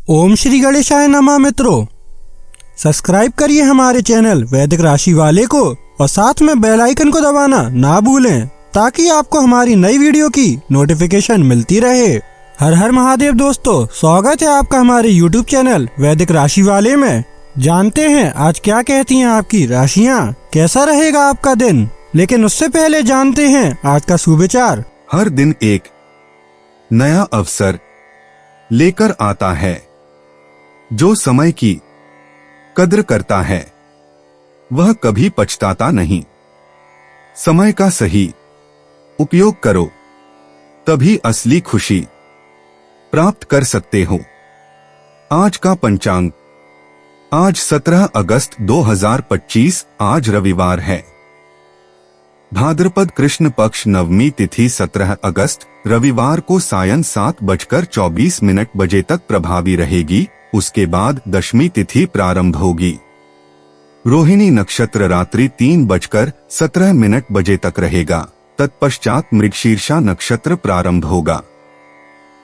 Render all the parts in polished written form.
ओम श्री गणेशाय नमः। मित्रों, सब्सक्राइब करिए हमारे चैनल वैदिक राशि वाले को और साथ में बेल आइकन को दबाना ना भूलें ताकि आपको हमारी नई वीडियो की नोटिफिकेशन मिलती रहे। हर हर महादेव दोस्तों, स्वागत है आपका हमारे YouTube चैनल वैदिक राशि वाले में। जानते हैं आज क्या कहती हैं आपकी राशियां, कैसा रहेगा आपका दिन। लेकिन उससे पहले जानते हैं आज का सुविचार। हर दिन एक नया अवसर लेकर आता है। जो समय की कद्र करता है वह कभी पछताता नहीं। समय का सही उपयोग करो, तभी असली खुशी प्राप्त कर सकते हो। आज का पंचांग, आज 17 अगस्त 2025, आज रविवार है। भाद्रपद कृष्ण पक्ष नवमी तिथि 17 अगस्त रविवार को सायं 7:24 बजे तक प्रभावी रहेगी। उसके बाद दशमी तिथि प्रारंभ होगी। रोहिणी नक्षत्र रात्रि 3:17 बजे तक रहेगा। तत्पश्चात मृगशीर्षा नक्षत्र प्रारंभ होगा।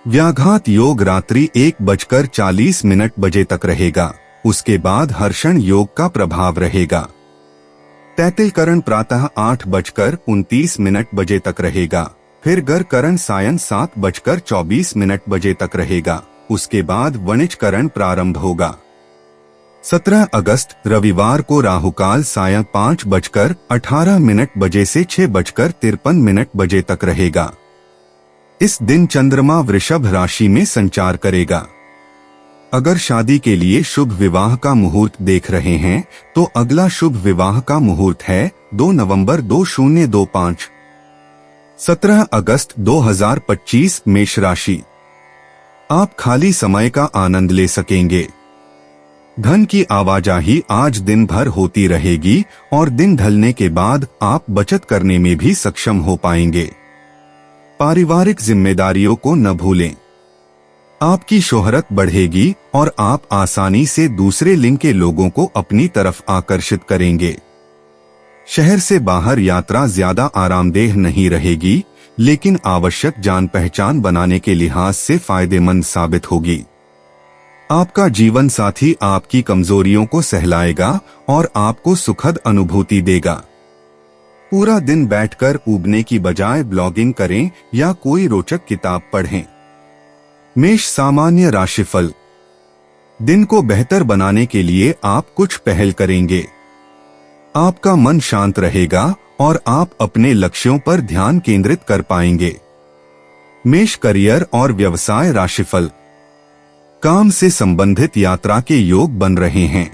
व्याघात योग रात्रि 1:40 बजे तक रहेगा। उसके बाद हर्षण योग का प्रभाव रहेगा। तैतिलकरण प्रातः 8:29 बजे तक रहेगा। फिर गरकरण सायं 7:24 बजे तक रहेगा। उसके बाद वणिजकरण प्रारंभ होगा। 17 अगस्त रविवार को राहुकाल सायं 5:18 बजे से 6:53 बजे तक रहेगा। इस दिन चंद्रमा वृषभ राशि में संचार करेगा। अगर शादी के लिए शुभ विवाह का मुहूर्त देख रहे हैं तो अगला शुभ विवाह का मुहूर्त है 2 नवंबर 2025। 17 अगस्त 2025 मेष राशि। आप खाली समय का आनंद ले सकेंगे। धन की आवाजाही आज दिन भर होती रहेगी और दिन ढलने के बाद आप बचत करने में भी सक्षम हो पाएंगे। पारिवारिक जिम्मेदारियों को न भूलें। आपकी शोहरत बढ़ेगी और आप आसानी से दूसरे लिंग के लोगों को अपनी तरफ आकर्षित करेंगे। शहर से बाहर यात्रा ज्यादा आरामदेह नहीं रहेगी, लेकिन आवश्यक जान पहचान बनाने के लिहाज से फायदेमंद साबित होगी। आपका जीवन साथी आपकी कमजोरियों को सहलाएगा और आपको सुखद अनुभूति देगा। पूरा दिन बैठकर ऊबने की बजाय ब्लॉगिंग करें या कोई रोचक किताब पढ़ें। मेष सामान्य राशिफल। दिन को बेहतर बनाने के लिए आप कुछ पहल करेंगे। आपका मन शांत रहेगा और आप अपने लक्ष्यों पर ध्यान केंद्रित कर पाएंगे। मेष करियर और व्यवसाय राशिफल। काम से संबंधित यात्रा के योग बन रहे हैं।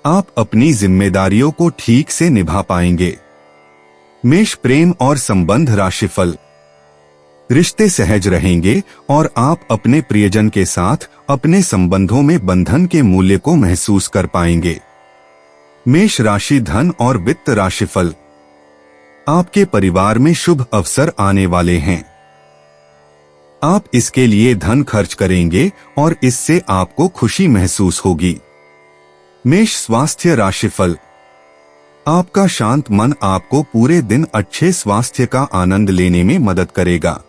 आप अपनी जिम्मेदारियों को ठीक से निभा पाएंगे। मेष प्रेम और संबंध राशिफल। रिश्ते सहज रहेंगे और आप अपने प्रियजन के साथ अपने संबंधों में बंधन के मूल्य को महसूस कर पाएंगे। मेष राशि धन और वित्त राशिफल। आपके परिवार में शुभ अवसर आने वाले हैं। आप इसके लिए धन खर्च करेंगे और इससे आपको खुशी महसूस होगी। मेष स्वास्थ्य राशिफल। आपका शांत मन आपको पूरे दिन अच्छे स्वास्थ्य का आनंद लेने में मदद करेगा।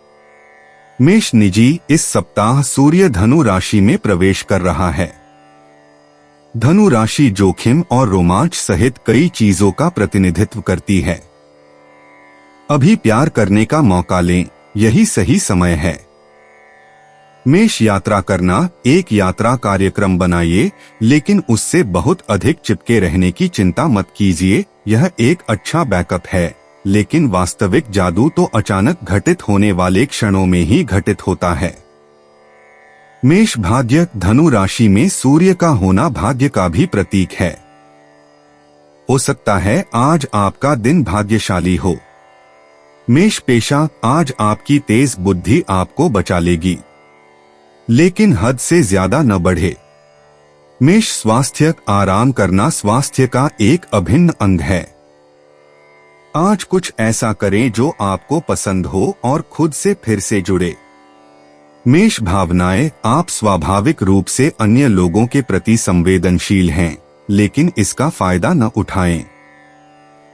मेष निजी, इस सप्ताह सूर्य धनु राशि में प्रवेश कर रहा है। धनु राशि जोखिम और रोमांच सहित कई चीजों का प्रतिनिधित्व करती है। अभी प्यार करने का मौका लें, यही सही समय है। मेष यात्रा करना, एक यात्रा कार्यक्रम बनाइए, लेकिन उससे बहुत अधिक चिपके रहने की चिंता मत कीजिए। यह एक अच्छा बैकअप है, लेकिन वास्तविक जादू तो अचानक घटित होने वाले क्षणों में ही घटित होता है। मेष भाग्य। धनु राशि में सूर्य का होना भाग्य का भी प्रतीक है। हो सकता है आज आपका दिन भाग्यशाली हो। मेष पेशा। आज आपकी तेज बुद्धि आपको बचा लेगी, लेकिन हद से ज्यादा न बढ़े। मेष स्वास्थ्य। आराम करना स्वास्थ्य का एक अभिन्न अंग है। आज कुछ ऐसा करें जो आपको पसंद हो और खुद से फिर से जुड़े। मेष भावनाएं। आप स्वाभाविक रूप से अन्य लोगों के प्रति संवेदनशील हैं, लेकिन इसका फायदा न उठाएं।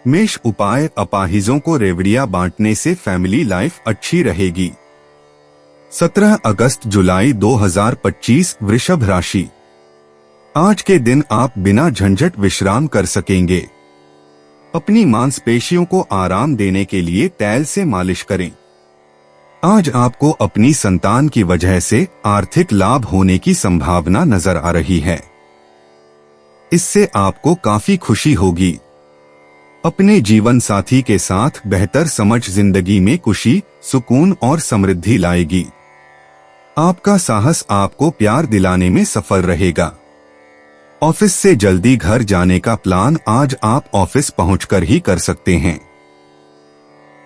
मेष उपाय। अपाहिजों को रेवड़ियां बांटने से फैमिली लाइफ अच्छी रहेगी। 17 अगस्त जुलाई 2025 वृषभ राशि। आज के दिन आप बिना झंझट विश्राम कर सकेंगे। अपनी मांसपेशियों को आराम देने के लिए तेल से मालिश करें। आज आपको अपनी संतान की वजह से आर्थिक लाभ होने की संभावना नजर आ रही है। इससे आपको काफी खुशी होगी। अपने जीवन साथी के साथ बेहतर समझ जिंदगी में खुशी, सुकून और समृद्धि लाएगी। आपका साहस आपको प्यार दिलाने में सफल रहेगा। ऑफिस से जल्दी घर जाने का प्लान आज आप ऑफिस पहुंचकर ही कर सकते हैं।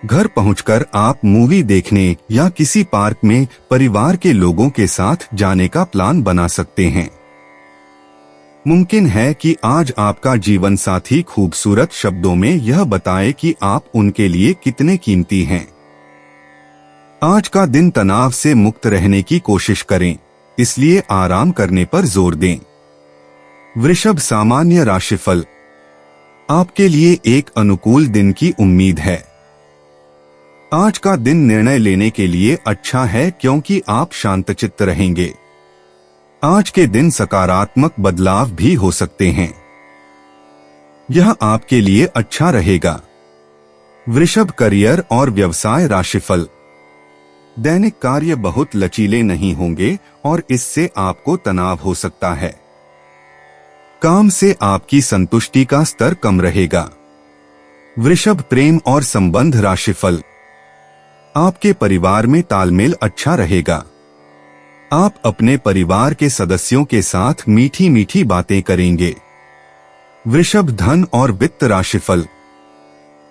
घर पहुंचकर आप मूवी देखने या किसी पार्क में परिवार के लोगों के साथ जाने का प्लान बना सकते हैं। मुमकिन है कि आज आपका जीवन साथी खूबसूरत शब्दों में यह बताए कि आप उनके लिए कितने कीमती हैं। आज का दिन तनाव से मुक्त रहने की कोशिश करें, इसलिए आराम करने पर जोर दें। वृषभ सामान्य राशिफल। आपके लिए एक अनुकूल दिन की उम्मीद है। आज का दिन निर्णय लेने के लिए अच्छा है क्योंकि आप शांतचित्त रहेंगे। आज के दिन सकारात्मक बदलाव भी हो सकते हैं। यह आपके लिए अच्छा रहेगा। वृषभ करियर और व्यवसाय राशिफल। दैनिक कार्य बहुत लचीले नहीं होंगे और इससे आपको तनाव हो सकता है। काम से आपकी संतुष्टि का स्तर कम रहेगा। वृषभ प्रेम और संबंध राशिफल। आपके परिवार में तालमेल अच्छा रहेगा। आप अपने परिवार के सदस्यों के साथ मीठी मीठी बातें करेंगे। वृषभ धन और वित्त राशिफल।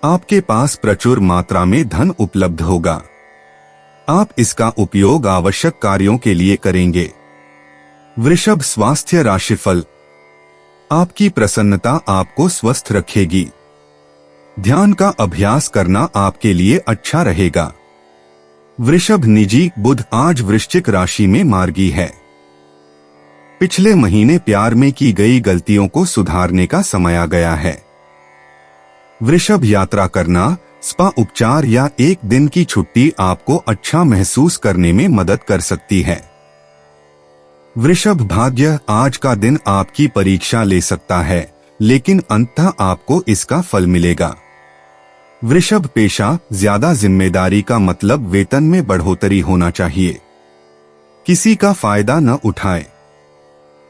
आपके पास प्रचुर मात्रा में धन उपलब्ध होगा। आप इसका उपयोग आवश्यक कार्यों के लिए करेंगे। वृषभ स्वास्थ्य राशिफल। आपकी प्रसन्नता आपको स्वस्थ रखेगी। ध्यान का अभ्यास करना आपके लिए अच्छा रहेगा। वृषभ निजी बुध आज वृश्चिक राशि में मार्गी है। पिछले महीने प्यार में की गई गलतियों को सुधारने का समय आ गया है। वृषभ यात्रा करना, स्पा उपचार या एक दिन की छुट्टी आपको अच्छा महसूस करने में मदद कर सकती है। वृषभ भाग्य। आज का दिन आपकी परीक्षा ले सकता है, लेकिन अंततः आपको इसका फल मिलेगा। वृषभ पेशा। ज्यादा जिम्मेदारी का मतलब वेतन में बढ़ोतरी होना चाहिए। किसी का फायदा न उठाएं।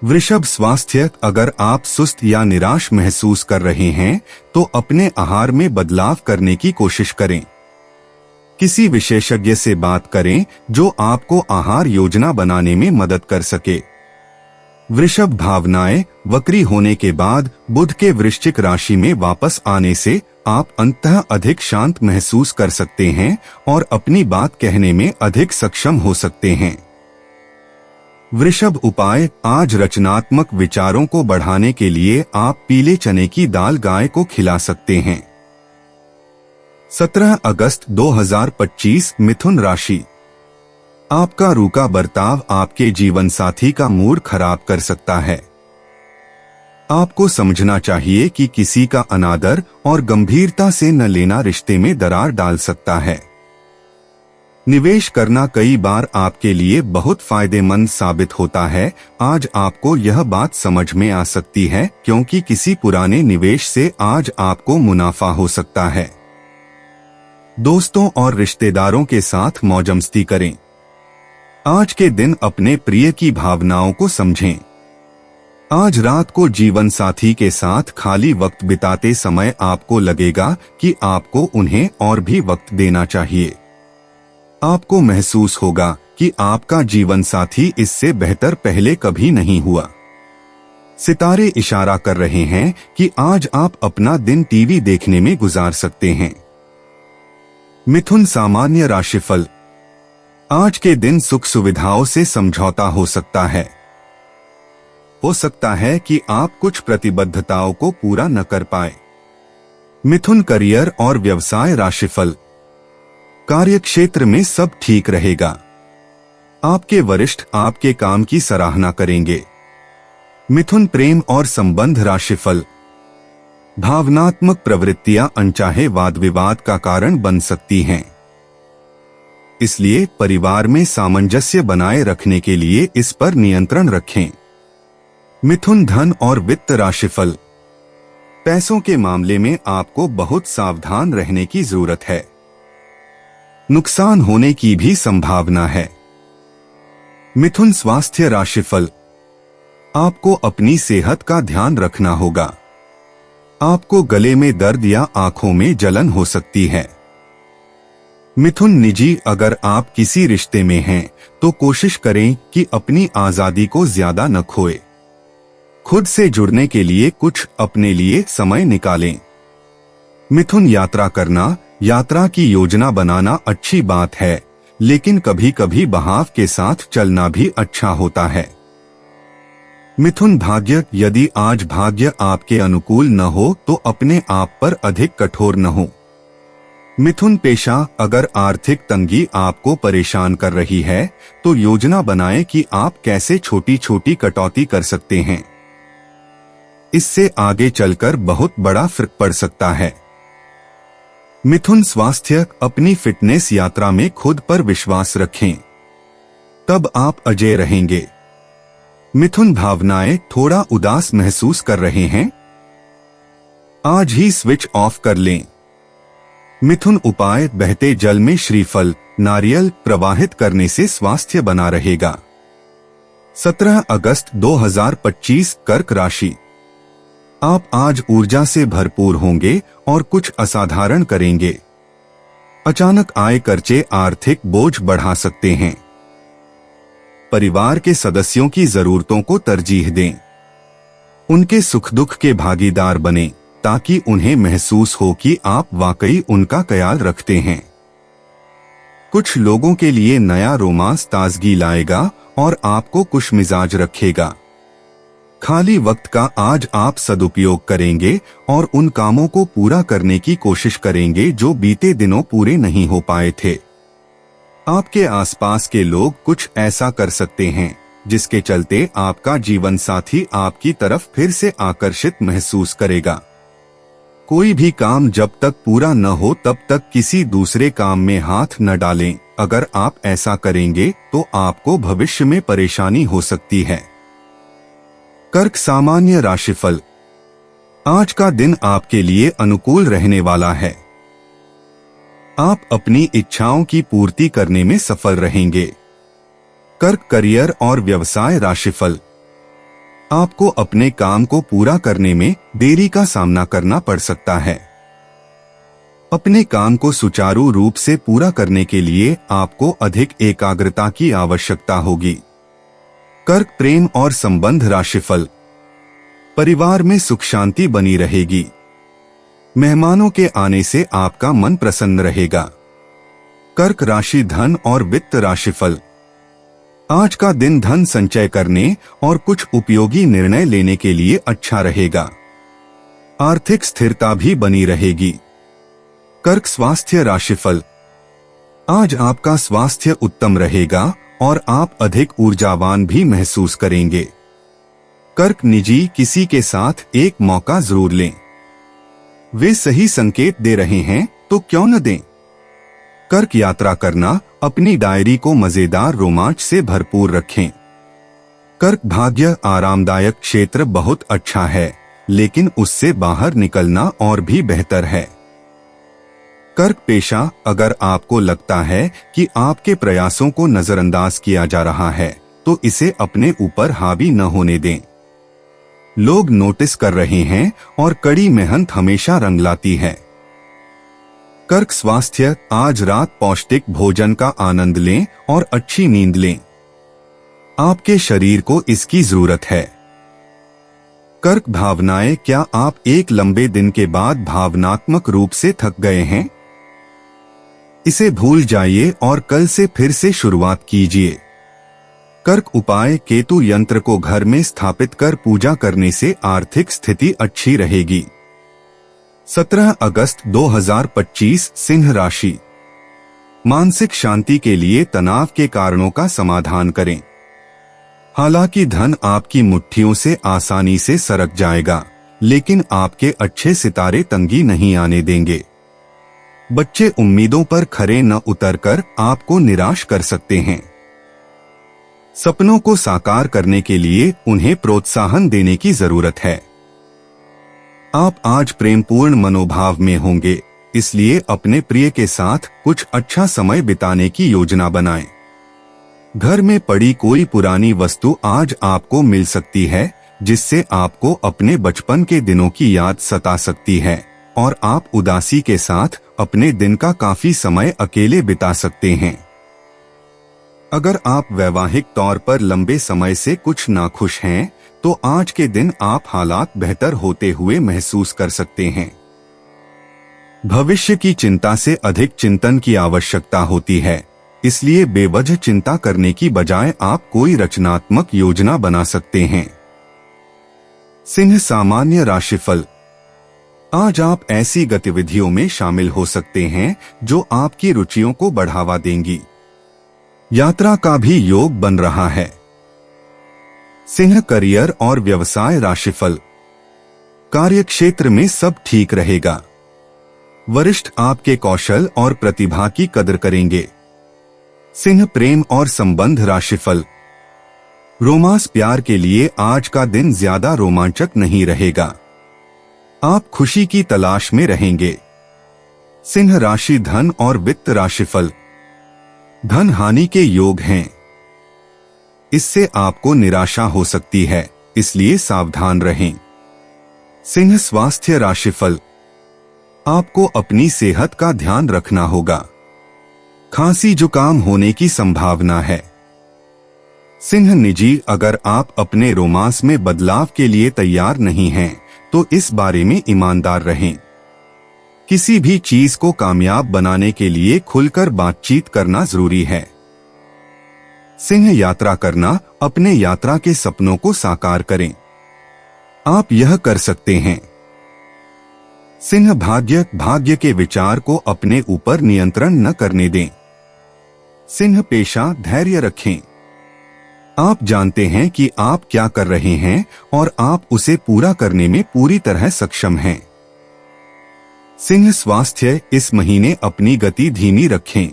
वृषभ स्वास्थ्य। अगर आप सुस्त या निराश महसूस कर रहे हैं तो अपने आहार में बदलाव करने की कोशिश करें। किसी विशेषज्ञ से बात करें जो आपको आहार योजना बनाने में मदद कर सके। वृषभ भावनाएं। वक्री होने के बाद बुध के वृश्चिक राशि में वापस आने से आप अंततः अधिक शांत महसूस कर सकते हैं और अपनी बात कहने में अधिक सक्षम हो सकते हैं। वृषभ उपाय। आज रचनात्मक विचारों को बढ़ाने के लिए आप पीले चने की दाल गाय को खिला सकते हैं। 17 अगस्त 2025 मिथुन राशि। आपका रूखा बर्ताव आपके जीवन साथी का मूड खराब कर सकता है। आपको समझना चाहिए कि किसी का अनादर और गंभीरता से न लेना रिश्ते में दरार डाल सकता है। निवेश करना कई बार आपके लिए बहुत फायदेमंद साबित होता है। आज आपको यह बात समझ में आ सकती है क्योंकि किसी पुराने निवेश से आज आपको मुनाफा हो सकता है। दोस्तों और रिश्तेदारों के साथ मौजमस्ती करें। आज के दिन अपने प्रिय की भावनाओं को समझें। आज रात को जीवन साथी के साथ खाली वक्त बिताते समय आपको लगेगा कि आपको उन्हें और भी वक्त देना चाहिए। आपको महसूस होगा कि आपका जीवन साथी इससे बेहतर पहले कभी नहीं हुआ। सितारे इशारा कर रहे हैं कि आज आप अपना दिन टीवी देखने में गुजार सकते हैं। मिथुन सामान्य राशिफल। आज के दिन सुख सुविधाओं से समझौता हो सकता है। हो सकता है कि आप कुछ प्रतिबद्धताओं को पूरा न कर पाए। मिथुन करियर और व्यवसाय राशिफल। कार्यक्षेत्र में सब ठीक रहेगा। आपके वरिष्ठ आपके काम की सराहना करेंगे। मिथुन प्रेम और संबंध राशिफल। भावनात्मक प्रवृत्तियां अनचाहे वाद विवाद का कारण बन सकती हैं। इसलिए परिवार में सामंजस्य बनाए रखने के लिए इस पर नियंत्रण रखें। मिथुन धन और वित्त राशिफल। पैसों के मामले में आपको बहुत सावधान रहने की जरूरत है। नुकसान होने की भी संभावना है। मिथुन स्वास्थ्य राशिफल। आपको अपनी सेहत का ध्यान रखना होगा। आपको गले में दर्द या आंखों में जलन हो सकती है। मिथुन निजी, अगर आप किसी रिश्ते में हैं तो कोशिश करें कि अपनी आजादी को ज्यादा न खोए। खुद से जुड़ने के लिए कुछ अपने लिए समय निकालें। मिथुन यात्रा करना, यात्रा की योजना बनाना अच्छी बात है, लेकिन कभी कभी बहाव के साथ चलना भी अच्छा होता है। मिथुन भाग्य। यदि आज भाग्य आपके अनुकूल न हो तो अपने आप पर अधिक कठोर न हो। मिथुन पेशा। अगर आर्थिक तंगी आपको परेशान कर रही है तो योजना बनाएं कि आप कैसे छोटी छोटी कटौती कर सकते हैं। इससे आगे चलकर बहुत बड़ा फर्क पड़ सकता है। मिथुन स्वास्थ्य। अपनी फिटनेस यात्रा में खुद पर विश्वास रखें, तब आप अजय रहेंगे। मिथुन भावनाएं। थोड़ा उदास महसूस कर रहे हैं? आज ही स्विच ऑफ कर लें। मिथुन उपाय। बहते जल में श्रीफल, नारियल प्रवाहित करने से स्वास्थ्य बना रहेगा। 17 अगस्त 2025 कर्क राशि। आप आज ऊर्जा से भरपूर होंगे और कुछ असाधारण करेंगे। अचानक आए खर्चे आर्थिक बोझ बढ़ा सकते हैं। परिवार के सदस्यों की जरूरतों को तरजीह दें। उनके सुख दुख के भागीदार बनें ताकि उन्हें महसूस हो कि आप वाकई उनका ख्याल रखते हैं। कुछ लोगों के लिए नया रोमांस ताजगी लाएगा और आपको खुश मिजाज रखेगा। खाली वक्त का आज आप सदुपयोग करेंगे और उन कामों को पूरा करने की कोशिश करेंगे जो बीते दिनों पूरे नहीं हो पाए थे। आपके आसपास के लोग कुछ ऐसा कर सकते हैं जिसके चलते आपका जीवन साथी आपकी तरफ फिर से आकर्षित महसूस करेगा। कोई भी काम जब तक पूरा न हो तब तक किसी दूसरे काम में हाथ न डालें। अगर आप ऐसा करेंगे तो आपको भविष्य में परेशानी हो सकती है। कर्क सामान्य राशिफल। आज का दिन आपके लिए अनुकूल रहने वाला है। आप अपनी इच्छाओं की पूर्ति करने में सफल रहेंगे। कर्क करियर और व्यवसाय राशिफल। आपको अपने काम को पूरा करने में देरी का सामना करना पड़ सकता है। अपने काम को सुचारू रूप से पूरा करने के लिए आपको अधिक एकाग्रता की आवश्यकता होगी। कर्क प्रेम और संबंध राशिफल। परिवार में सुख शांति बनी रहेगी। मेहमानों के आने से आपका मन प्रसन्न रहेगा। कर्क राशि धन और वित्त राशिफल। आज का दिन धन संचय करने और कुछ उपयोगी निर्णय लेने के लिए अच्छा रहेगा। आर्थिक स्थिरता भी बनी रहेगी। कर्क स्वास्थ्य राशिफल। आज आपका स्वास्थ्य उत्तम रहेगा और आप अधिक ऊर्जावान भी महसूस करेंगे। कर्क निजी, किसी के साथ एक मौका जरूर लें। वे सही संकेत दे रहे हैं तो क्यों न दें। कर्क यात्रा करना, अपनी डायरी को मजेदार रोमांच से भरपूर रखें। कर्क भाग्य। आरामदायक क्षेत्र बहुत अच्छा है, लेकिन उससे बाहर निकलना और भी बेहतर है। कर्क पेशा। अगर आपको लगता है कि आपके प्रयासों को नजरअंदाज किया जा रहा है तो इसे अपने ऊपर हावी न होने दें। लोग नोटिस कर रहे हैं और कड़ी मेहनत हमेशा रंग लाती है। कर्क स्वास्थ्य। आज रात पौष्टिक भोजन का आनंद लें और अच्छी नींद लें। आपके शरीर को इसकी जरूरत है। कर्क भावनाएं। क्या आप एक लंबे दिन के बाद भावनात्मक रूप से थक गए हैं? इसे भूल जाइए और कल से फिर से शुरुआत कीजिए। कर्क उपाय। केतु यंत्र को घर में स्थापित कर पूजा करने से आर्थिक स्थिति अच्छी रहेगी। 17 अगस्त 2025 सिंह राशि। मानसिक शांति के लिए तनाव के कारणों का समाधान करें। हालांकि धन आपकी मुट्ठियों से आसानी से सरक जाएगा, लेकिन आपके अच्छे सितारे तंगी नहीं आने देंगे। बच्चे उम्मीदों पर खरे न उतरकर आपको निराश कर सकते हैं। सपनों को साकार करने के लिए उन्हें प्रोत्साहन देने की जरूरत है। आप आज प्रेमपूर्ण मनोभाव में होंगे, इसलिए अपने प्रिय के साथ कुछ अच्छा समय बिताने की योजना बनाएं। घर में पड़ी कोई पुरानी वस्तु आज आपको मिल सकती है, जिससे आपको अपने बचपन के दिनों की याद सता सकती है और आप उदासी के साथ अपने दिन का काफी समय अकेले बिता सकते हैं। अगर आप वैवाहिक तौर पर लंबे समय से कुछ नाखुश हैं, तो आज के दिन आप हालात बेहतर होते हुए महसूस कर सकते हैं। भविष्य की चिंता से अधिक चिंतन की आवश्यकता होती है, इसलिए बेवजह चिंता करने की बजाय आप कोई रचनात्मक योजना बना सकते हैं। सिंह सामान्य राशिफल। आज आप ऐसी गतिविधियों में शामिल हो सकते हैं जो आपकी रुचियों को बढ़ावा देंगी। यात्रा का भी योग बन रहा है। सिंह करियर और व्यवसाय राशिफल। कार्यक्षेत्र में सब ठीक रहेगा। वरिष्ठ आपके कौशल और प्रतिभा की कदर करेंगे। सिंह प्रेम और संबंध राशिफल। रोमांस प्यार के लिए आज का दिन ज्यादा रोमांचक नहीं रहेगा। आप खुशी की तलाश में रहेंगे। सिंह राशि धन और वित्त राशिफल। धन हानि के योग हैं। इससे आपको निराशा हो सकती है, इसलिए सावधान रहें। सिंह स्वास्थ्य राशिफल। आपको अपनी सेहत का ध्यान रखना होगा। खांसी जुकाम होने की संभावना है। सिंह निजी, अगर आप अपने रोमांस में बदलाव के लिए तैयार नहीं हैं, तो इस बारे में ईमानदार रहें। किसी भी चीज को कामयाब बनाने के लिए खुलकर बातचीत करना जरूरी है। सिंह यात्रा करना, अपने यात्रा के सपनों को साकार करें। आप यह कर सकते हैं। सिंह भाग्य के विचार को अपने ऊपर नियंत्रण न करने दें। सिंह पेशा, धैर्य रखें। आप जानते हैं कि आप क्या कर रहे हैं और आप उसे पूरा करने में पूरी तरह सक्षम हैं। सिंह स्वास्थ्य, इस महीने अपनी गति धीमी रखें।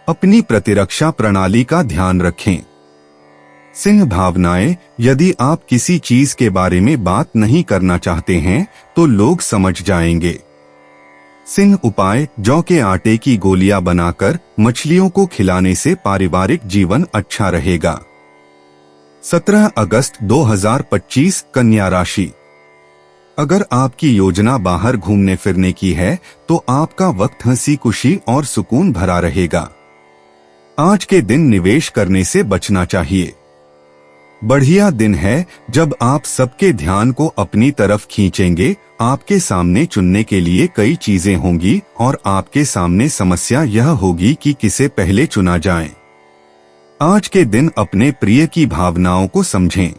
अपनी प्रतिरक्षा प्रणाली का ध्यान रखें। सिंह भावनाएं, यदि आप किसी चीज के बारे में बात नहीं करना चाहते हैं तो लोग समझ जाएंगे। सिंह उपाय, जौ के आटे की गोलियां बनाकर मछलियों को खिलाने से पारिवारिक जीवन अच्छा रहेगा। 17 अगस्त 2025 कन्या राशि। अगर आपकी योजना बाहर घूमने फिरने की है तो आपका वक्त हंसी खुशी और सुकून भरा रहेगा। आज के दिन निवेश करने से बचना चाहिए। बढ़िया दिन है जब आप सबके ध्यान को अपनी तरफ खींचेंगे। आपके सामने चुनने के लिए कई चीजें होंगी और आपके सामने समस्या यह होगी कि किसे पहले चुना जाए। आज के दिन अपने प्रिय की भावनाओं को समझें।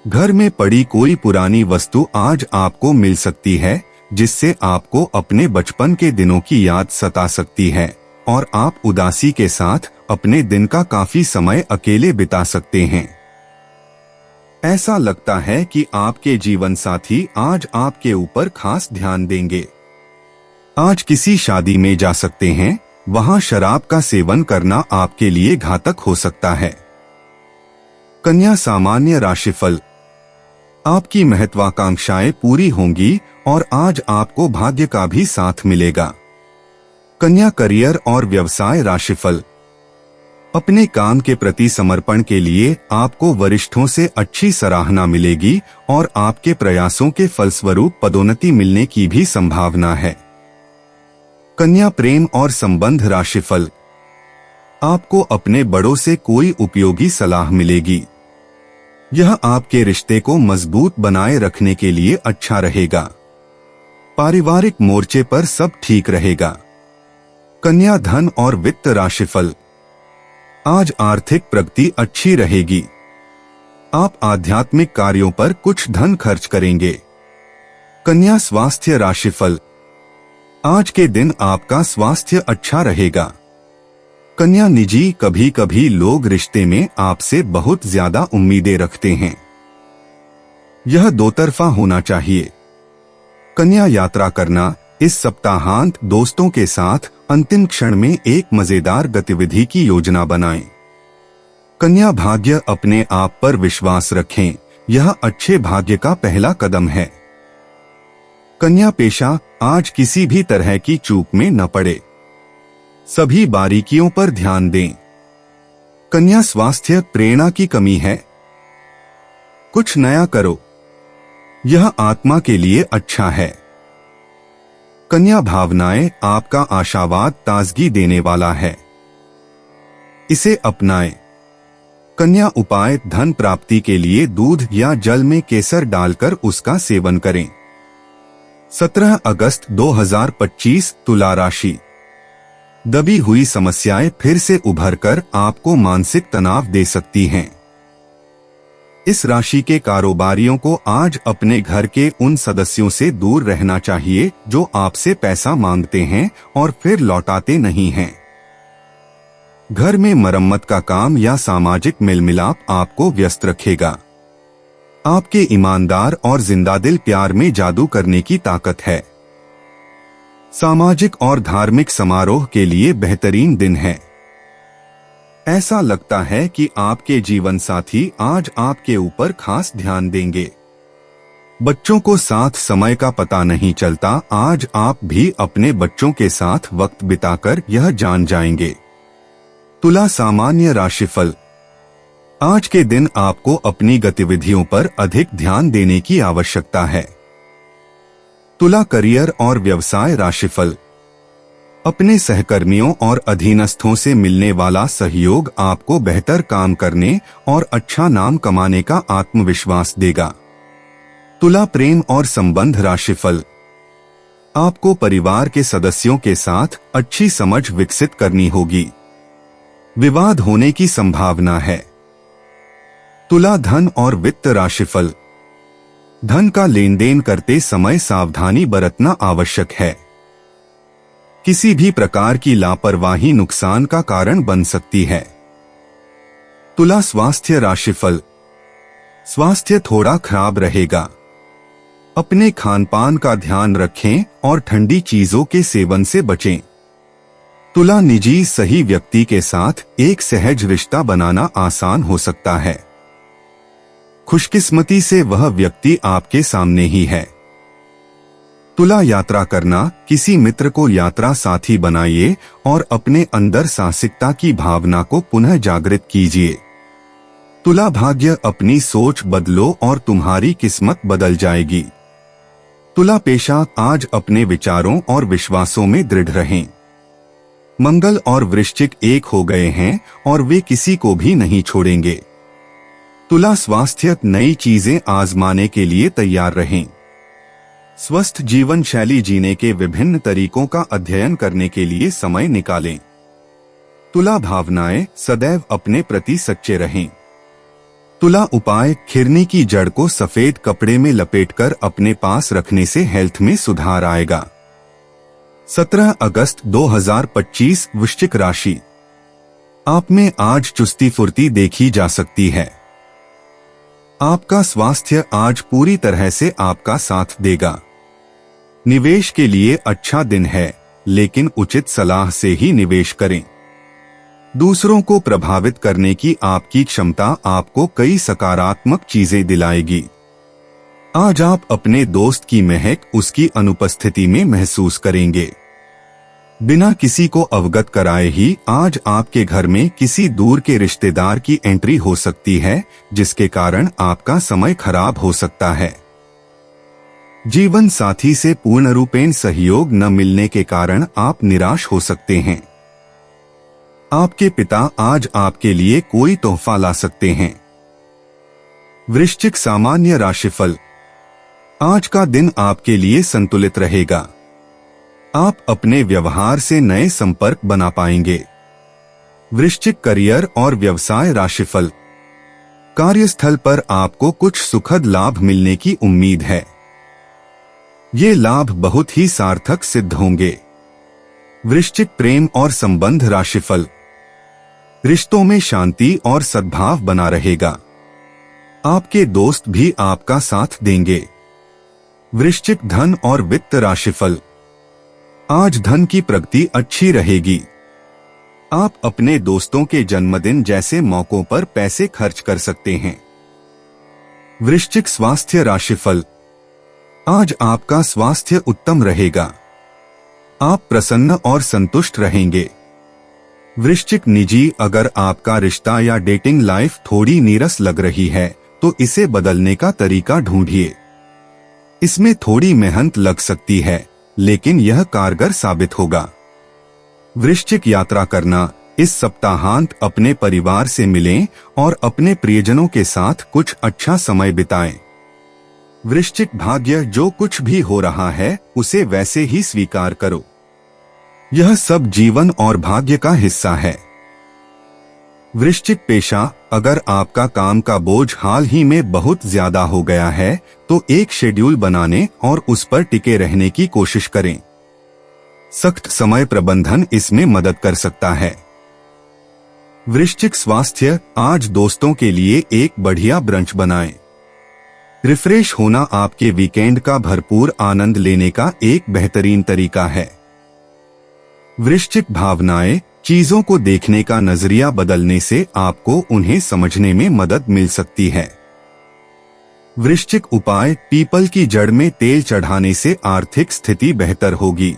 घर में पड़ी कोई पुरानी वस्तु आज आपको मिल सकती है, जिससे आपको अपने बचपन के दिनों की याद सता सकती है और आप उदासी के साथ अपने दिन का काफी समय अकेले बिता सकते हैं। ऐसा लगता है कि आपके जीवन साथी आज आपके ऊपर खास ध्यान देंगे। आज किसी शादी में जा सकते हैं, वहां शराब का सेवन करना आपके लिए घातक हो सकता है। कन्या सामान्य राशिफल। आपकी महत्वाकांक्षाएं पूरी होंगी और आज आपको भाग्य का भी साथ मिलेगा। कन्या करियर और व्यवसाय राशिफल। अपने काम के प्रति समर्पण के लिए आपको वरिष्ठों से अच्छी सराहना मिलेगी और आपके प्रयासों के फलस्वरूप पदोन्नति मिलने की भी संभावना है। कन्या प्रेम और संबंध राशिफल। आपको अपने बड़ों से कोई उपयोगी सलाह मिलेगी। यह आपके रिश्ते को मजबूत बनाए रखने के लिए अच्छा रहेगा। पारिवारिक मोर्चे पर सब ठीक रहेगा। कन्या धन और वित्त राशिफल। आज आर्थिक प्रगति अच्छी रहेगी। आप आध्यात्मिक कार्यों पर कुछ धन खर्च करेंगे। कन्या स्वास्थ्य राशिफल। आज के दिन आपका स्वास्थ्य अच्छा रहेगा। कन्या निजी, कभी कभी लोग रिश्ते में आपसे बहुत ज्यादा उम्मीदें रखते हैं। यह दो तरफा होना चाहिए। कन्या यात्रा करना, इस सप्ताहांत दोस्तों के साथ अंतिम क्षण में एक मजेदार गतिविधि की योजना बनाएं। कन्या भाग्य, अपने आप पर विश्वास रखें, यह अच्छे भाग्य का पहला कदम है। कन्या पेशा, आज किसी भी तरह की चूक में न पड़े, सभी बारीकियों पर ध्यान दें। कन्या स्वास्थ्य, प्रेरणा की कमी है, कुछ नया करो, यह आत्मा के लिए अच्छा है। कन्या भावनाएं, आपका आशावाद ताजगी देने वाला है, इसे अपनाएं। कन्या उपाय, धन प्राप्ति के लिए दूध या जल में केसर डालकर उसका सेवन करें। 17 अगस्त 2025 तुला राशि। दबी हुई समस्याएं फिर से उभरकर आपको मानसिक तनाव दे सकती हैं। इस राशि के कारोबारियों को आज अपने घर के उन सदस्यों से दूर रहना चाहिए जो आपसे पैसा मांगते हैं और फिर लौटाते नहीं हैं। घर में मरम्मत का काम या सामाजिक मेलमिलाप आपको व्यस्त रखेगा। आपके ईमानदार और जिंदादिल प्यार में जादू करने की ताकत है। सामाजिक और धार्मिक समारोह के लिए बेहतरीन दिन है। ऐसा लगता है कि आपके जीवन साथी आज आपके ऊपर खास ध्यान देंगे। बच्चों को साथ समय का पता नहीं चलता, आज आप भी अपने बच्चों के साथ वक्त बिताकर यह जान जाएंगे। तुला सामान्य राशिफल। आज के दिन आपको अपनी गतिविधियों पर अधिक ध्यान देने की आवश्यकता है। तुला करियर और व्यवसाय राशिफल। अपने सहकर्मियों और अधीनस्थों से मिलने वाला सहयोग आपको बेहतर काम करने और अच्छा नाम कमाने का आत्मविश्वास देगा। तुला प्रेम और संबंध राशिफल। आपको परिवार के सदस्यों के साथ अच्छी समझ विकसित करनी होगी। विवाद होने की संभावना है। तुला धन और वित्त राशिफल। धन का लेन देन करते समय सावधानी बरतना आवश्यक है। किसी भी प्रकार की लापरवाही नुकसान का कारण बन सकती है। तुला स्वास्थ्य राशिफल। स्वास्थ्य थोड़ा खराब रहेगा। अपने खानपान का ध्यान रखें और ठंडी चीजों के सेवन से बचें। तुला निजी, सही व्यक्ति के साथ एक सहज रिश्ता बनाना आसान हो सकता है। खुशकिस्मती से वह व्यक्ति आपके सामने ही है। तुला यात्रा करना। किसी मित्र को यात्रा साथी बनाइए और अपने अंदर साहसिकता की भावना को पुनः जागृत कीजिए। तुला भाग्य। अपनी सोच बदलो और तुम्हारी किस्मत बदल जाएगी। तुला पेशा। आज अपने विचारों और विश्वासों में दृढ़ रहें। मंगल और वृश्चिक एक हो गए हैं और वे किसी को भी नहीं छोड़ेंगे। तुला स्वास्थ्य। नई चीजें आजमाने के लिए तैयार रहें। स्वस्थ जीवन शैली जीने के विभिन्न तरीकों का अध्ययन करने के लिए समय निकालें। तुला भावनाएं। सदैव अपने प्रति सच्चे रहें। तुला उपाय। खिरनी की जड़ को सफेद कपड़े में लपेटकर अपने पास रखने से हेल्थ में सुधार आएगा। 17 अगस्त 2025 वृश्चिक राशि। आप में आज चुस्ती फुर्ती देखी जा सकती है। आपका स्वास्थ्य आज पूरी तरह से आपका साथ देगा। निवेश के लिए अच्छा दिन है, लेकिन उचित सलाह से ही निवेश करें। दूसरों को प्रभावित करने की आपकी क्षमता आपको कई सकारात्मक चीजें दिलाएगी। आज आप अपने दोस्त की महक उसकी अनुपस्थिति में महसूस करेंगे। बिना किसी को अवगत कराए ही आज आपके घर में किसी दूर के रिश्तेदार की एंट्री हो सकती है, जिसके कारण आपका समय खराब हो सकता है। जीवन साथी से पूर्ण रूपेण सहयोग न मिलने के कारण आप निराश हो सकते हैं। आपके पिता आज आपके लिए कोई तोहफा ला सकते हैं। वृश्चिक सामान्य राशिफल। आज का दिन आपके लिए संतुलित रहेगा। आप अपने व्यवहार से नए संपर्क बना पाएंगे। वृश्चिक करियर और व्यवसाय राशिफल। कार्यस्थल पर आपको कुछ सुखद लाभ मिलने की उम्मीद है। ये लाभ बहुत ही सार्थक सिद्ध होंगे। वृश्चिक प्रेम और संबंध राशिफल। रिश्तों में शांति और सद्भाव बना रहेगा। आपके दोस्त भी आपका साथ देंगे। वृश्चिक धन और वित्त राशिफल। आज धन की प्रगति अच्छी रहेगी। आप अपने दोस्तों के जन्मदिन जैसे मौकों पर पैसे खर्च कर सकते हैं। वृश्चिक स्वास्थ्य राशिफल। आज आपका स्वास्थ्य उत्तम रहेगा। आप प्रसन्न और संतुष्ट रहेंगे। वृश्चिक निजी, अगर आपका रिश्ता या डेटिंग लाइफ थोड़ी नीरस लग रही है तो इसे बदलने का तरीका ढूंढिए। इसमें थोड़ी मेहनत लग सकती है, लेकिन यह कारगर साबित होगा। वृश्चिक यात्रा करना। इस सप्ताहांत अपने परिवार से मिलें और अपने प्रियजनों के साथ कुछ अच्छा समय बिताएं। वृश्चिक भाग्य। जो कुछ भी हो रहा है उसे वैसे ही स्वीकार करो। यह सब जीवन और भाग्य का हिस्सा है। वृश्चिक पेशा। अगर आपका काम का बोझ हाल ही में बहुत ज्यादा हो गया है तो एक शेड्यूल बनाने और उस पर टिके रहने की कोशिश करें। सख्त समय प्रबंधन इसमें मदद कर सकता है। वृश्चिक स्वास्थ्य। आज दोस्तों के लिए एक बढ़िया ब्रंच बनाएं। रिफ्रेश होना आपके वीकेंड का भरपूर आनंद लेने का एक बेहतरीन तरीका है। वृश्चिक भावनाएं। चीजों को देखने का नजरिया बदलने से आपको उन्हें समझने में मदद मिल सकती है। वृश्चिक उपाय। पीपल की जड़ में तेल चढ़ाने से आर्थिक स्थिति बेहतर होगी।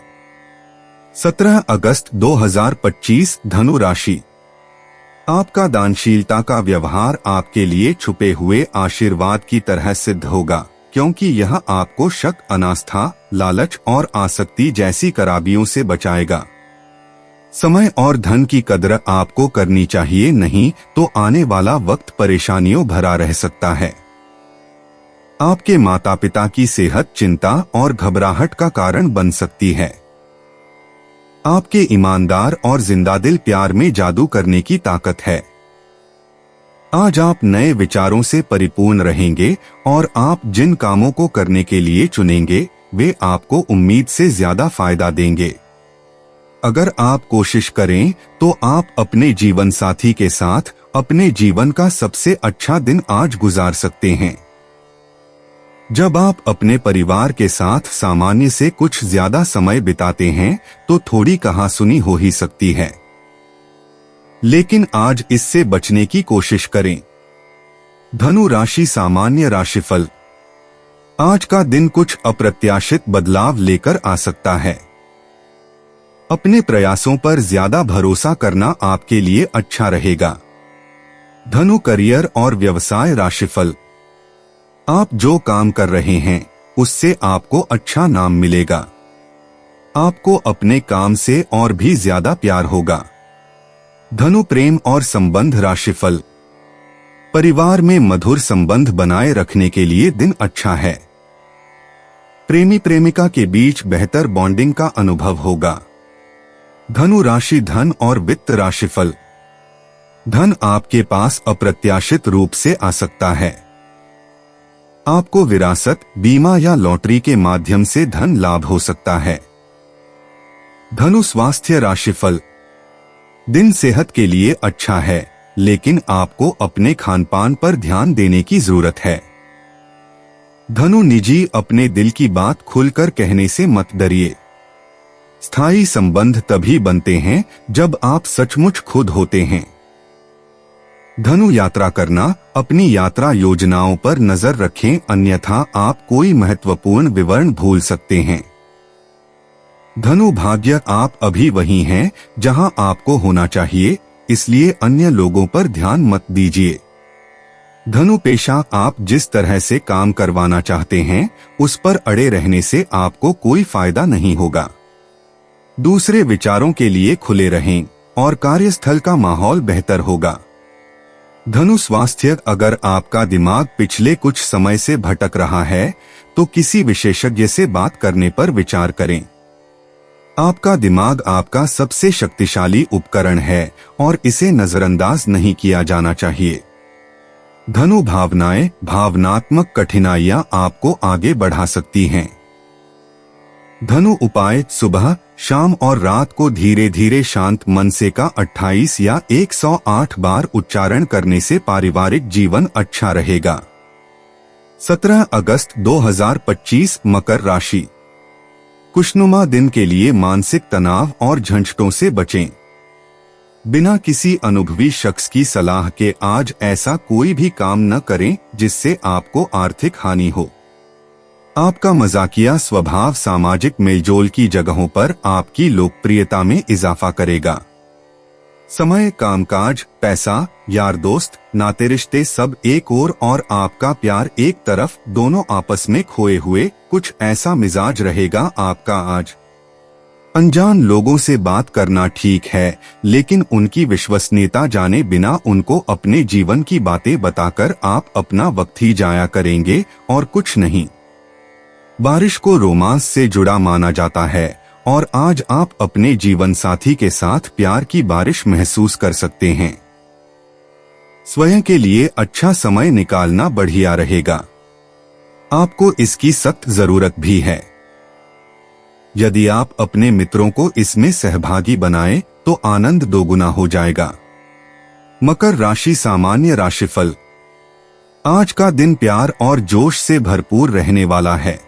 17 अगस्त 2025 धनु राशि। आपका दानशीलता का व्यवहार आपके लिए छुपे हुए आशीर्वाद की तरह सिद्ध होगा, क्योंकि यह आपको शक, अनास्था, लालच और आसक्ति जैसी खराबियों से बचाएगा। समय और धन की कदर आपको करनी चाहिए, नहीं तो आने वाला वक्त परेशानियों भरा रह सकता है। आपके माता पिता की सेहत चिंता और घबराहट का कारण बन सकती है। आपके ईमानदार और जिंदादिल प्यार में जादू करने की ताकत है। आज आप नए विचारों से परिपूर्ण रहेंगे और आप जिन कामों को करने के लिए चुनेंगे वे आपको उम्मीद से ज्यादा फायदा देंगे। अगर आप कोशिश करें तो आप अपने जीवन साथी के साथ अपने जीवन का सबसे अच्छा दिन आज गुजार सकते हैं। जब आप अपने परिवार के साथ सामान्य से कुछ ज्यादा समय बिताते हैं तो थोड़ी कहासुनी हो ही सकती है, लेकिन आज इससे बचने की कोशिश करें। धनु राशि सामान्य राशिफल। आज का दिन कुछ अप्रत्याशित बदलाव लेकर आ सकता है। अपने प्रयासों पर ज्यादा भरोसा करना आपके लिए अच्छा रहेगा। धनु करियर और व्यवसाय राशिफल। आप जो काम कर रहे हैं उससे आपको अच्छा नाम मिलेगा। आपको अपने काम से और भी ज्यादा प्यार होगा। धनु प्रेम और संबंध राशिफल। परिवार में मधुर संबंध बनाए रखने के लिए दिन अच्छा है। प्रेमी प्रेमिका के बीच बेहतर बॉन्डिंग का अनुभव होगा। धनु राशि धन और वित्त राशिफल। धन आपके पास अप्रत्याशित रूप से आ सकता है। आपको विरासत, बीमा या लॉटरी के माध्यम से धन लाभ हो सकता है। धनु स्वास्थ्य राशिफल। दिन सेहत के लिए अच्छा है, लेकिन आपको अपने खानपान पर ध्यान देने की जरूरत है। धनु निजी, अपने दिल की बात खुलकर कहने से मत डरिए। स्थायी संबंध तभी बनते हैं जब आप सचमुच खुद होते हैं। धनु यात्रा करना। अपनी यात्रा योजनाओं पर नजर रखें, अन्यथा आप कोई महत्वपूर्ण विवरण भूल सकते हैं। धनु भाग्य। आप अभी वहीं हैं जहां आपको होना चाहिए, इसलिए अन्य लोगों पर ध्यान मत दीजिए। धनु पेशा। आप जिस तरह से काम करवाना चाहते हैं उस पर अड़े रहने से आपको कोई फायदा नहीं होगा। दूसरे विचारों के लिए खुले रहें और कार्यस्थल का माहौल बेहतर होगा। धनु स्वास्थ्य। अगर आपका दिमाग पिछले कुछ समय से भटक रहा है तो किसी विशेषज्ञ से बात करने पर विचार करें। आपका दिमाग आपका सबसे शक्तिशाली उपकरण है और इसे नजरअंदाज नहीं किया जाना चाहिए। धनु भावनाएं। भावनात्मक कठिनाइयां आपको आगे बढ़ा सकती हैं। धनु उपाय। सुबह, शाम और रात को धीरे धीरे शांत मन से का 28 या 108 बार उच्चारण करने से पारिवारिक जीवन अच्छा रहेगा। 17 अगस्त 2025 मकर राशि। खुशनुमा दिन के लिए मानसिक तनाव और झंझटों से बचें। बिना किसी अनुभवी शख्स की सलाह के आज ऐसा कोई भी काम न करें जिससे आपको आर्थिक हानि हो। आपका मजाकिया स्वभाव सामाजिक मेलजोल की जगहों पर आपकी लोकप्रियता में इजाफा करेगा। समय, कामकाज, पैसा, यार दोस्त, नाते रिश्ते सब एक ओर और आपका प्यार एक तरफ, दोनों आपस में खोए हुए, कुछ ऐसा मिजाज रहेगा आपका आज। अनजान लोगों से बात करना ठीक है, लेकिन उनकी विश्वसनीयता जाने बिना उनको अपने जीवन की बातें बताकर आप अपना वक्त ही जाया करेंगे और कुछ नहीं। बारिश को रोमांस से जुड़ा माना जाता है और आज आप अपने जीवन साथी के साथ प्यार की बारिश महसूस कर सकते हैं। स्वयं के लिए अच्छा समय निकालना बढ़िया रहेगा। आपको इसकी सख्त जरूरत भी है। यदि आप अपने मित्रों को इसमें सहभागी बनाएं तो आनंद दोगुना हो जाएगा। मकर राशि सामान्य राशिफल। आज का दिन प्यार और जोश से भरपूर रहने वाला है।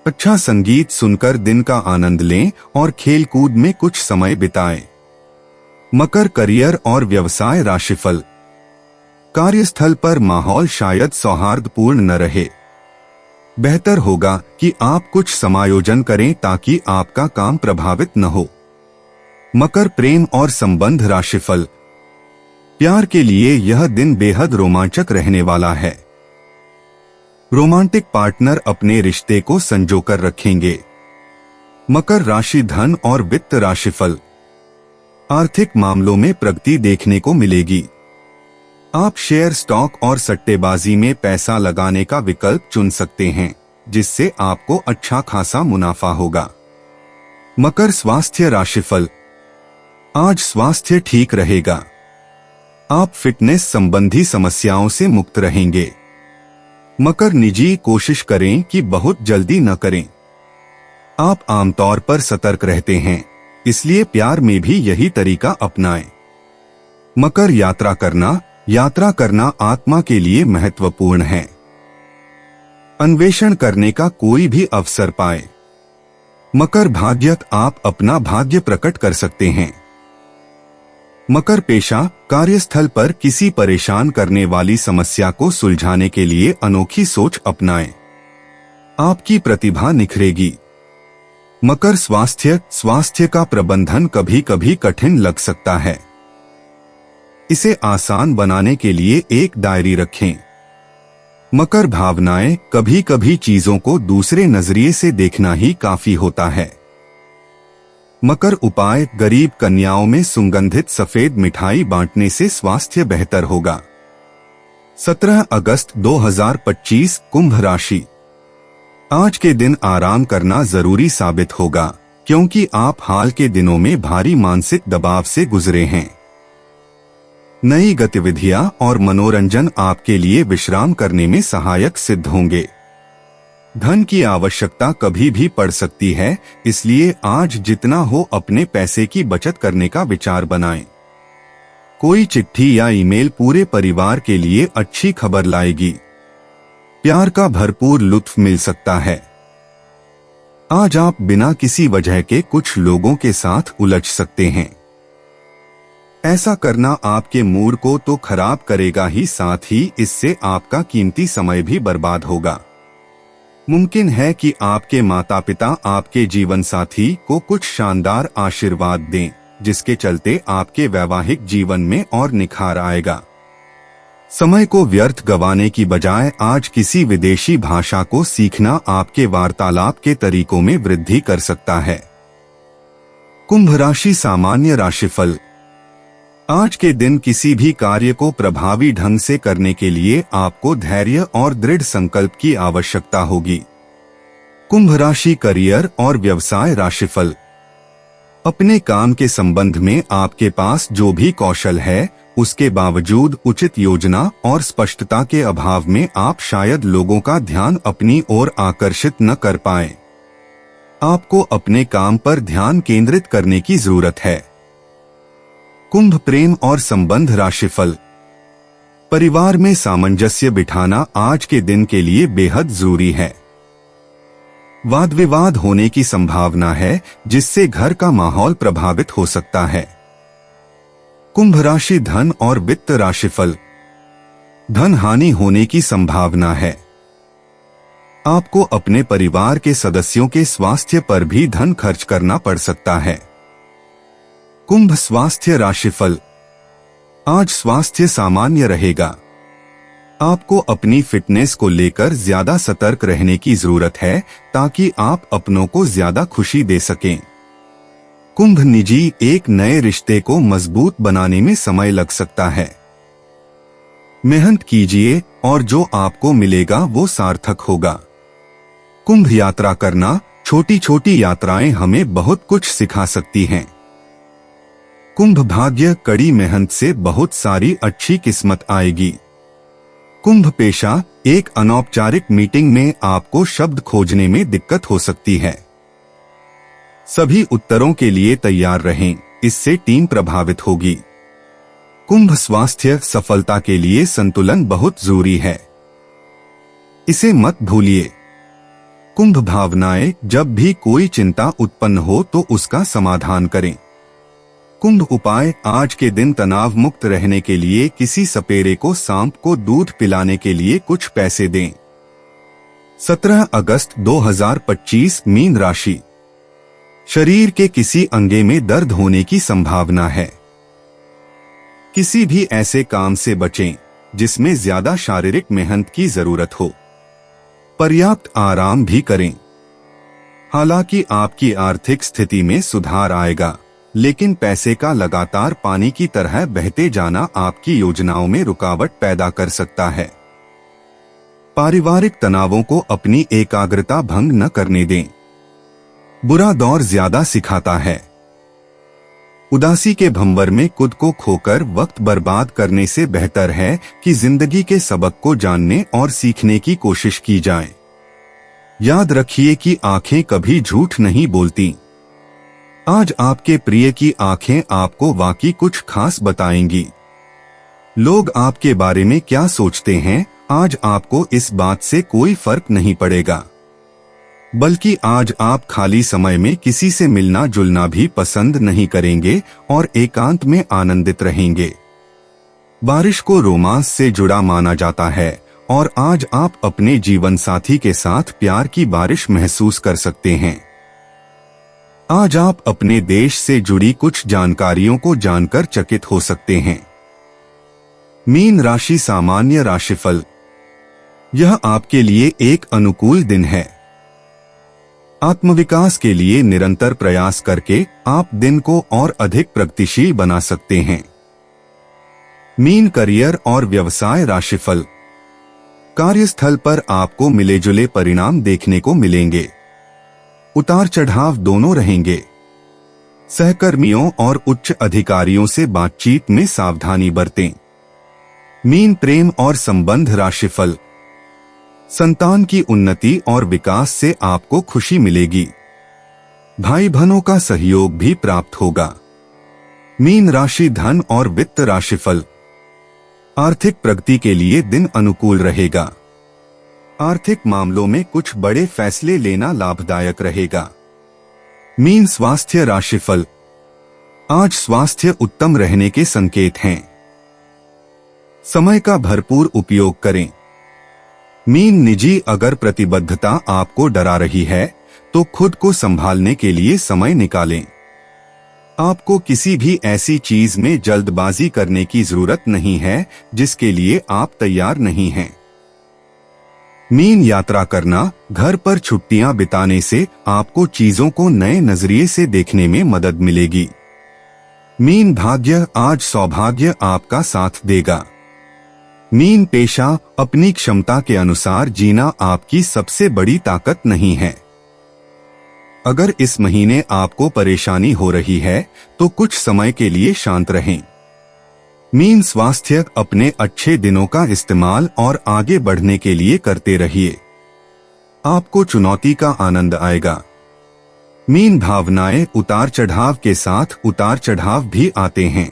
अच्छा संगीत सुनकर दिन का आनंद लें और खेलकूद में कुछ समय बिताएं। मकर करियर और व्यवसाय राशिफल। कार्यस्थल पर माहौल शायद सौहार्दपूर्ण न रहे। बेहतर होगा कि आप कुछ समायोजन करें ताकि आपका काम प्रभावित न हो। मकर प्रेम और संबंध राशिफल। प्यार के लिए यह दिन बेहद रोमांचक रहने वाला है। रोमांटिक पार्टनर अपने रिश्ते को संजोकर रखेंगे। मकर राशि धन और वित्त राशिफल। आर्थिक मामलों में प्रगति देखने को मिलेगी। आप शेयर, स्टॉक और सट्टेबाजी में पैसा लगाने का विकल्प चुन सकते हैं, जिससे आपको अच्छा खासा मुनाफा होगा। मकर स्वास्थ्य राशिफल। आज स्वास्थ्य ठीक रहेगा। आप फिटनेस संबंधी समस्याओं से मुक्त रहेंगे। मकर निजी कोशिश करें कि बहुत जल्दी न करें। आप आमतौर पर सतर्क रहते हैं, इसलिए प्यार में भी यही तरीका अपनाएं। मकर यात्रा करना आत्मा के लिए महत्वपूर्ण है। अन्वेषण करने का कोई भी अवसर पाए। मकर भाग्यत आप अपना भाग्य प्रकट कर सकते हैं। मकर पेशा कार्यस्थल पर किसी परेशान करने वाली समस्या को सुलझाने के लिए अनोखी सोच अपनाएं। आपकी प्रतिभा निखरेगी। मकर स्वास्थ्य का प्रबंधन कभी कभी कठिन लग सकता है। इसे आसान बनाने के लिए एक डायरी रखें। मकर भावनाएं कभी कभी चीजों को दूसरे नजरिए से देखना ही काफी होता है। मकर उपाय गरीब कन्याओं में सुगंधित सफेद मिठाई बांटने से स्वास्थ्य बेहतर होगा। 17 अगस्त 2025 कुंभ राशि। आज के दिन आराम करना जरूरी साबित होगा, क्योंकि आप हाल के दिनों में भारी मानसिक दबाव से गुजरे हैं। नई गतिविधियां और मनोरंजन आपके लिए विश्राम करने में सहायक सिद्ध होंगे। धन की आवश्यकता कभी भी पड़ सकती है, इसलिए आज जितना हो अपने पैसे की बचत करने का विचार बनाएं। कोई चिट्ठी या ईमेल पूरे परिवार के लिए अच्छी खबर लाएगी। प्यार का भरपूर लुत्फ मिल सकता है। आज आप बिना किसी वजह के कुछ लोगों के साथ उलझ सकते हैं। ऐसा करना आपके मूड को तो खराब करेगा ही, साथ ही इससे आपका कीमती समय भी बर्बाद होगा। मुमकिन है कि आपके माता पिता आपके जीवन साथी को कुछ शानदार आशीर्वाद दें, जिसके चलते आपके वैवाहिक जीवन में और निखार आएगा। समय को व्यर्थ गंवाने की बजाय आज किसी विदेशी भाषा को सीखना आपके वार्तालाप के तरीकों में वृद्धि कर सकता है। कुंभ राशि सामान्य राशिफल। आज के दिन किसी भी कार्य को प्रभावी ढंग से करने के लिए आपको धैर्य और दृढ़ संकल्प की आवश्यकता होगी। कुंभ राशि करियर और व्यवसाय राशिफल। अपने काम के संबंध में आपके पास जो भी कौशल है, उसके बावजूद उचित योजना और स्पष्टता के अभाव में आप शायद लोगों का ध्यान अपनी ओर आकर्षित न कर पाएं। आपको अपने काम पर ध्यान केंद्रित करने की जरूरत है। कुंभ प्रेम और संबंध राशिफल। परिवार में सामंजस्य बिठाना आज के दिन के लिए बेहद जरूरी है। वाद विवाद होने की संभावना है, जिससे घर का माहौल प्रभावित हो सकता है। कुंभ राशि धन और वित्त राशिफल। धन हानि होने की संभावना है। आपको अपने परिवार के सदस्यों के स्वास्थ्य पर भी धन खर्च करना पड़ सकता है। कुंभ स्वास्थ्य राशिफल। आज स्वास्थ्य सामान्य रहेगा। आपको अपनी फिटनेस को लेकर ज्यादा सतर्क रहने की जरूरत है, ताकि आप अपनों को ज्यादा खुशी दे सकें। कुंभ निजी एक नए रिश्ते को मजबूत बनाने में समय लग सकता है। मेहनत कीजिए और जो आपको मिलेगा वो सार्थक होगा। कुंभ यात्रा करना। छोटी छोटी यात्राएं हमें बहुत कुछ सिखा सकती हैं। कुंभ भाग्य। कड़ी मेहनत से बहुत सारी अच्छी किस्मत आएगी। कुंभ पेशा। एक अनौपचारिक मीटिंग में आपको शब्द खोजने में दिक्कत हो सकती है। सभी उत्तरों के लिए तैयार रहें, इससे टीम प्रभावित होगी। कुंभ स्वास्थ्य। सफलता के लिए संतुलन बहुत जरूरी है, इसे मत भूलिए। कुंभ भावनाएं। जब भी कोई चिंता उत्पन्न हो तो उसका समाधान करें। कुंभ उपाय। आज के दिन तनाव मुक्त रहने के लिए किसी सपेरे को सांप को दूध पिलाने के लिए कुछ पैसे दें। 17 अगस्त 2025 मीन राशि। शरीर के किसी अंगे में दर्द होने की संभावना है। किसी भी ऐसे काम से बचें जिसमें ज्यादा शारीरिक मेहनत की जरूरत हो। पर्याप्त आराम भी करें। हालांकि आपकी आर्थिक स्थिति में सुधार आएगा, लेकिन पैसे का लगातार पानी की तरह बहते जाना आपकी योजनाओं में रुकावट पैदा कर सकता है। पारिवारिक तनावों को अपनी एकाग्रता भंग न करने दें। बुरा दौर ज्यादा सिखाता है। उदासी के भंवर में खुद को खोकर वक्त बर्बाद करने से बेहतर है कि जिंदगी के सबक को जानने और सीखने की कोशिश की जाए। याद रखिए कि आंखें कभी झूठ नहीं बोलती। आज आपके प्रिय की आंखें आपको वाकई कुछ खास बताएंगी। लोग आपके बारे में क्या सोचते हैं, आज आपको इस बात से कोई फर्क नहीं पड़ेगा, बल्कि आज आप खाली समय में किसी से मिलना जुलना भी पसंद नहीं करेंगे और एकांत में आनंदित रहेंगे। बारिश को रोमांस से जुड़ा माना जाता है और आज आप अपने जीवन साथी के साथ प्यार की बारिश महसूस कर सकते हैं। आज आप अपने देश से जुड़ी कुछ जानकारियों को जानकर चकित हो सकते हैं। मीन राशि सामान्य राशिफल। यह आपके लिए एक अनुकूल दिन है। आत्मविकास के लिए निरंतर प्रयास करके आप दिन को और अधिक प्रगतिशील बना सकते हैं। मीन करियर और व्यवसाय राशिफल। कार्यस्थल पर आपको मिले जुले परिणाम देखने को मिलेंगे। उतार चढ़ाव दोनों रहेंगे। सहकर्मियों और उच्च अधिकारियों से बातचीत में सावधानी बरतें। मीन प्रेम और संबंध राशिफल। संतान की उन्नति और विकास से आपको खुशी मिलेगी। भाई बहनों का सहयोग भी प्राप्त होगा। मीन राशि धन और वित्त राशिफल। आर्थिक प्रगति के लिए दिन अनुकूल रहेगा। आर्थिक मामलों में कुछ बड़े फैसले लेना लाभदायक रहेगा। मीन स्वास्थ्य राशिफल। आज स्वास्थ्य उत्तम रहने के संकेत हैं। समय का भरपूर उपयोग करें। मीन निजी। अगर प्रतिबद्धता आपको डरा रही है तो खुद को संभालने के लिए समय निकालें। आपको किसी भी ऐसी चीज में जल्दबाजी करने की जरूरत नहीं है जिसके लिए आप तैयार नहीं हैं। मीन यात्रा करना। घर पर छुट्टियां बिताने से आपको चीजों को नए नजरिए से देखने में मदद मिलेगी। मीन भाग्य। आज सौभाग्य आपका साथ देगा। मीन पेशा। अपनी क्षमता के अनुसार जीना आपकी सबसे बड़ी ताकत नहीं है। अगर इस महीने आपको परेशानी हो रही है तो कुछ समय के लिए शांत रहें। मीन स्वास्थ्य। अपने अच्छे दिनों का इस्तेमाल और आगे बढ़ने के लिए करते रहिए। आपको चुनौती का आनंद आएगा। मीन भावनाएं। उतार चढ़ाव के साथ उतार चढ़ाव भी आते हैं,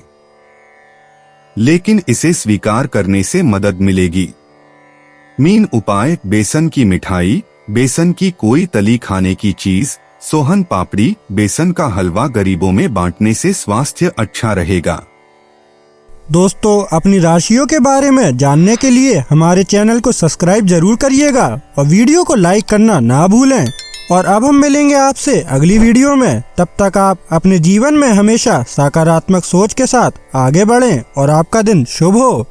लेकिन इसे स्वीकार करने से मदद मिलेगी। मीन उपाय। बेसन की मिठाई, बेसन की कोई तली खाने की चीज, सोहन पापड़ी, बेसन का हलवा गरीबों में बांटने से स्वास्थ्य अच्छा रहेगा। दोस्तों, अपनी राशियों के बारे में जानने के लिए हमारे चैनल को सब्सक्राइब जरूर करिएगा और वीडियो को लाइक करना ना भूलें। और अब हम मिलेंगे आपसे अगली वीडियो में। तब तक आप अपने जीवन में हमेशा सकारात्मक सोच के साथ आगे बढ़ें और आपका दिन शुभ हो।